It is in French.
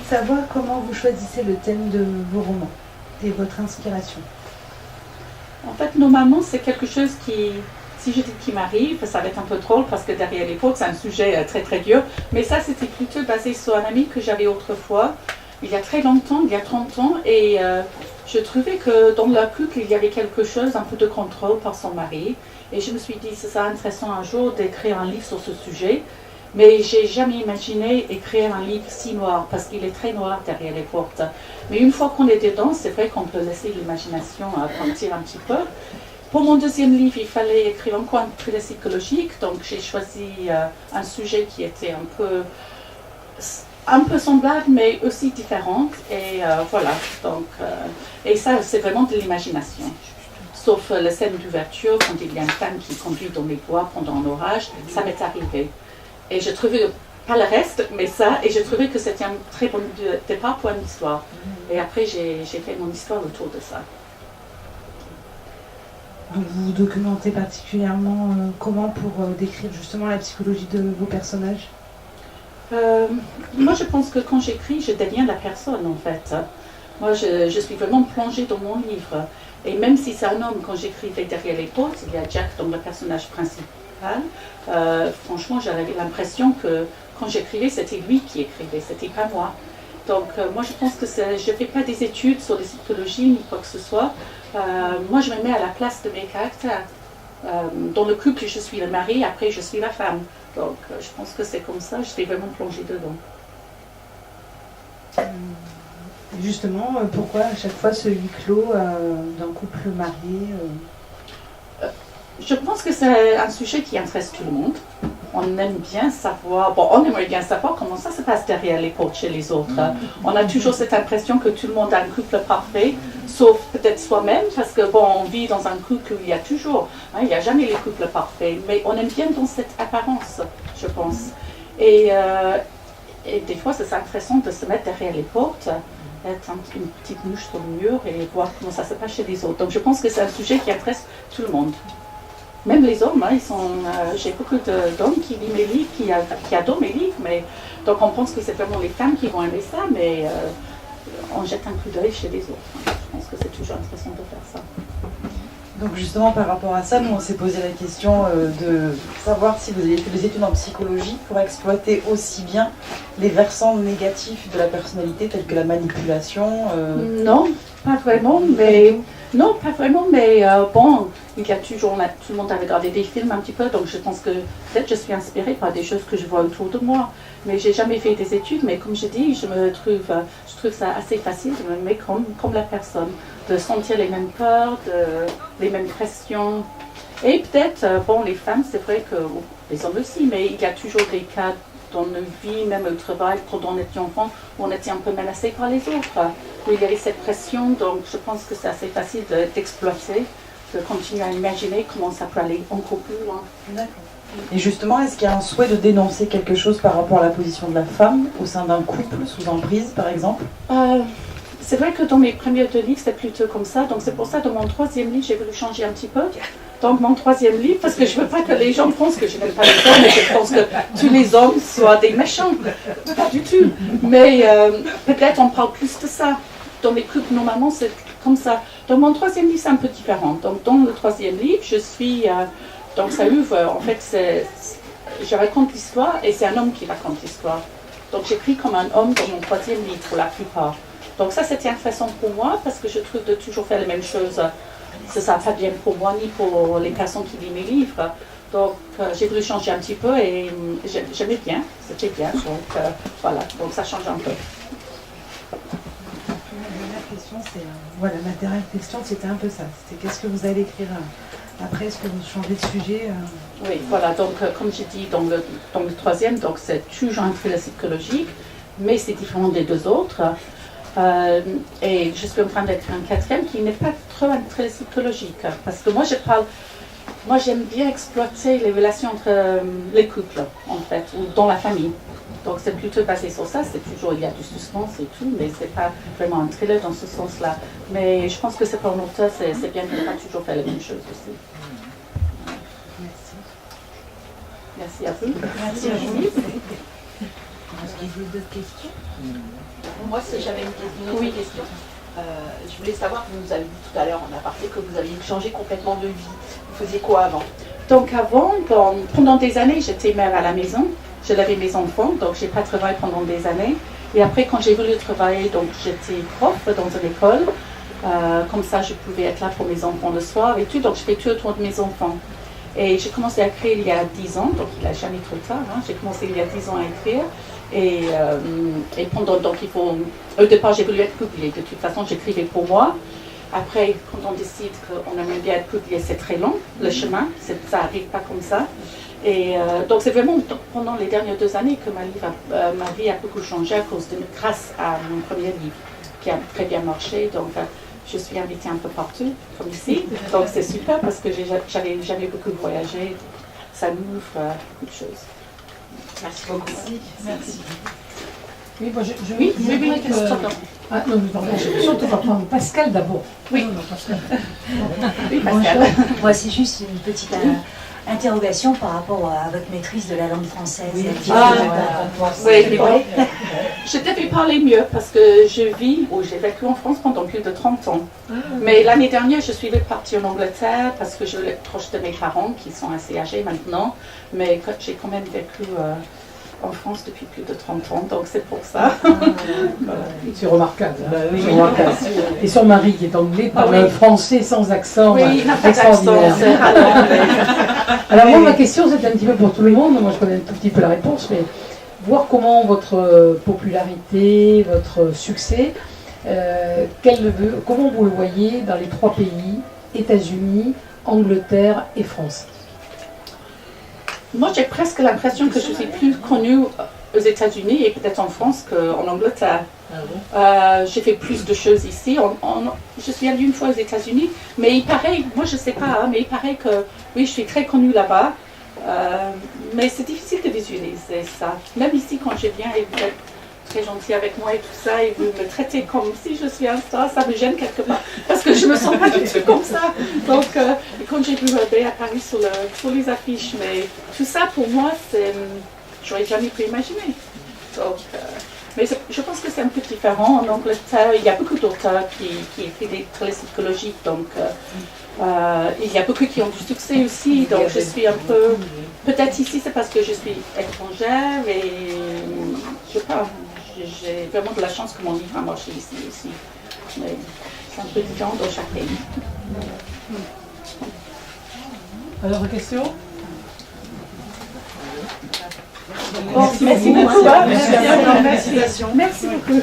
savoir comment vous choisissez le thème de vos romans et votre inspiration. En fait, normalement, c'est quelque chose si je dis qui m'arrive, ça va être un peu drôle parce que derrière l'épaule, c'est un sujet très très dur. Mais ça, c'était plutôt basé sur un ami que j'avais autrefois, il y a très longtemps, il y a 30 ans. Et je trouvais que dans leur couple, il y avait quelque chose, un peu de contrôle par son mari. Et je me suis dit, c'est ça intéressant un jour d'écrire un livre sur ce sujet. Mais j'ai jamais imaginé écrire un livre si noir, parce qu'il est très noir derrière les portes. Mais une fois qu'on est dedans, c'est vrai qu'on peut laisser l'imagination partir un petit peu. Pour mon deuxième livre, il fallait écrire encore un thriller psychologique, donc j'ai choisi un sujet qui était un peu semblable, mais aussi différent. Et voilà, donc, et ça, c'est vraiment de l'imagination. Sauf la scène d'ouverture, quand il y a une femme qui conduit dans les bois pendant un orage, ça m'est arrivé. Et je trouvais, pas le reste, mais ça, et je trouvais que c'était un très bon départ pour une histoire. Et après, j'ai fait mon histoire autour de ça. Donc vous vous documentez particulièrement comment pour décrire justement la psychologie de vos personnages? Moi, je pense que quand j'écris, je deviens la personne, en fait. Moi, je suis vraiment plongée dans mon livre. Et même si c'est un homme, quand j'écrivais Derrière les portes, il y a Jack, donc le personnage principal. Franchement, j'avais l'impression que quand j'écrivais, c'était lui qui écrivait, c'était pas moi. Donc moi je pense que je ne fais pas des études sur la psychologie ni quoi que ce soit. Moi je me mets à la place de mes caractères. Dans le couple, je suis le mari, après je suis la femme. Donc je pense que c'est comme ça, je suis vraiment plongée dedans. Justement, pourquoi à chaque fois ce huis clos d'un couple marié Je pense que c'est un sujet qui intéresse tout le monde. On aime bien savoir, on aimerait bien savoir comment ça se passe derrière les portes chez les autres. On a toujours cette impression que tout le monde a un couple parfait, sauf peut-être soi-même, parce que on vit dans un couple où il y a toujours, il n'y a jamais les couples parfaits, mais on aime bien dans cette apparence, je pense. Et des fois, c'est intéressant de se mettre derrière les portes, être une petite mouche sur le mur et voir comment ça se passe chez les autres. Donc je pense que c'est un sujet qui intéresse tout le monde. Même les hommes, j'ai beaucoup d'hommes qui lisent mes livres, qui adorent mes livres, mais donc on pense que c'est vraiment les femmes qui vont aimer ça, mais on jette un coup d'œil chez les autres. Je pense que c'est toujours intéressant de faire ça. Donc justement par rapport à ça, nous on s'est posé la question de savoir si vous avez fait des études en psychologie pour exploiter aussi bien les versants négatifs de la personnalité tels que la manipulation. Non, pas vraiment, mais non, pas vraiment, mais il y a toujours, tout le monde a regardé des films un petit peu, donc je pense que peut-être je suis inspirée par des choses que je vois autour de moi. Mais j'ai jamais fait des études, mais comme je dis, je trouve ça assez facile de me mettre comme la personne, de sentir les mêmes peurs, les mêmes pressions. Et peut-être, les femmes, c'est vrai que, les hommes aussi, mais il y a toujours des cas dans nos vies, même au travail, quand on était enfant, où on était un peu menacé par les autres, où il y avait cette pression, donc je pense que c'est assez facile d'exploiter, de continuer à imaginer comment ça peut aller encore plus loin. D'accord. Et justement, est-ce qu'il y a un souhait de dénoncer quelque chose par rapport à la position de la femme au sein d'un couple, sous emprise par exemple? C'est vrai que dans mes premiers 2 livres, c'est plutôt comme ça, donc c'est pour ça que dans mon 3e livre, j'ai voulu changer un petit peu. Donc mon 3e livre, parce que je ne veux pas que les gens pensent que je n'aime pas les hommes et que je pense que tous les hommes soient des méchants. Pas du tout. Mais peut-être on parle plus de ça. Dans les couples, normalement, c'est comme ça. Dans mon 3e livre, c'est un peu différent. Donc dans le 3e livre, je suis... donc ça ouvre, en fait, je raconte l'histoire et c'est un homme qui raconte l'histoire. Donc j'écris comme un homme dans mon 3e livre pour la plupart. Donc ça, c'était intéressant pour moi parce que je trouve de toujours faire les mêmes choses. Ça ne va pas bien pour moi ni pour les personnes qui lisent mes livres. Donc j'ai voulu changer un petit peu et j'aimais bien, c'était bien. Donc voilà, donc ça change un peu. Ma dernière question, c'était un peu ça. C'était qu'est-ce que vous allez écrire après? Est-ce que vous changez de sujet Oui, voilà. Donc comme j'ai dit dans le 3e, donc c'est toujours un thriller psychologique, mais c'est différent des 2 autres. Et je suis en train d'écrire un 4e qui n'est pas trop un thriller psychologique, parce que moi j'aime bien exploiter les relations entre les couples, en fait, ou dans la famille. Donc c'est plutôt basé sur ça, il y a du suspense et tout, mais c'est pas vraiment un thriller dans ce sens-là. Mais je pense que c'est pour un auteur, c'est bien de ne pas toujours faire les mêmes choses aussi. Merci. Merci à vous. Merci à vous. Avez-vous d'autres questions? Moi, j'avais une autre question. Je voulais savoir, vous nous avez dit tout à l'heure en aparté que vous aviez changé complètement de vie. Vous faisiez quoi avant? Donc avant, pendant des années, j'étais mère à la maison. Je lavais mes enfants, donc j'ai pas travaillé pendant des années. Et après, quand j'ai voulu travailler, donc j'étais prof dans une école. Comme ça, je pouvais être là pour mes enfants le soir et tout. Donc je fais tout autour de mes enfants. Et j'ai commencé à écrire il y a 10 ans, donc il n'a jamais trop tard. Hein. J'ai commencé il y a 10 ans à écrire. Et pendant, donc il faut, au départ j'ai voulu être publiée, de toute façon j'écrivais pour moi. Après, quand on décide qu'on aimerait bien être publié, c'est très long, le chemin, ça n'arrive pas comme ça. Et donc c'est vraiment pendant les dernières 2 années que ma vie a beaucoup changé grâce à mon premier livre, qui a très bien marché. Donc je suis invitée un peu partout, comme ici. Donc c'est super parce que j'avais jamais beaucoup voyagé. Ça m'ouvre beaucoup de choses. Merci beaucoup. Merci. Oui, moi je voudrais que... Ah non, mais pardon, surtout pas prendre Pascal d'abord. Oui. Non, Pascal. Oui, Pascal. Moi, c'est juste une petite interrogation par rapport à votre maîtrise de la langue française. Oui. Oui, mais bon. Je devais parler mieux parce que j'ai vécu en France pendant plus de 30 ans. Mais l'année dernière, je suis partie en Angleterre parce que je voulais être proche de mes parents qui sont assez âgés maintenant. Mais j'ai quand même vécu en France depuis plus de 30 ans, donc c'est pour ça. Voilà. C'est remarquable. Hein. Oui. C'est remarquable. Et son mari qui est anglais parle un français sans accent. Oui, il n'a pas d'accent. Alors moi, ma question, c'est un petit peu pour tout le monde. Moi, je connais un tout petit peu la réponse, mais voir comment votre popularité, votre succès, comment vous le voyez dans les 3 pays, États-Unis, Angleterre et France. Moi, j'ai presque l'impression que je suis plus connue aux États-Unis et peut-être en France qu'en Angleterre. J'ai fait plus de choses ici. Je suis allée une fois aux États-Unis, mais il paraît, moi je ne sais pas, mais il paraît que oui, je suis très connue là-bas. Mais c'est difficile de visualiser ça. Même ici, quand je viens et vous êtes très gentil avec moi et tout ça, et vous me traitez comme si je suis un star, ça me gêne quelque part, parce que je ne me sens pas du tout comme ça. Donc, quand j'ai vu Béa Paris sur les affiches, mais tout ça pour moi, j'aurais jamais pu imaginer. Donc, mais je pense que c'est un peu différent. En Angleterre, il y a beaucoup d'auteurs qui écrivent des thrillers psychologiques, donc il y a beaucoup qui ont du succès aussi, donc je suis un peu... Peut-être ici, c'est parce que je suis étrangère et je sais pas, j'ai vraiment de la chance que mon livre a marché ici aussi. Mais c'est un peu différent dans chaque pays. Alors, question? Bon, merci beaucoup. Merci beaucoup.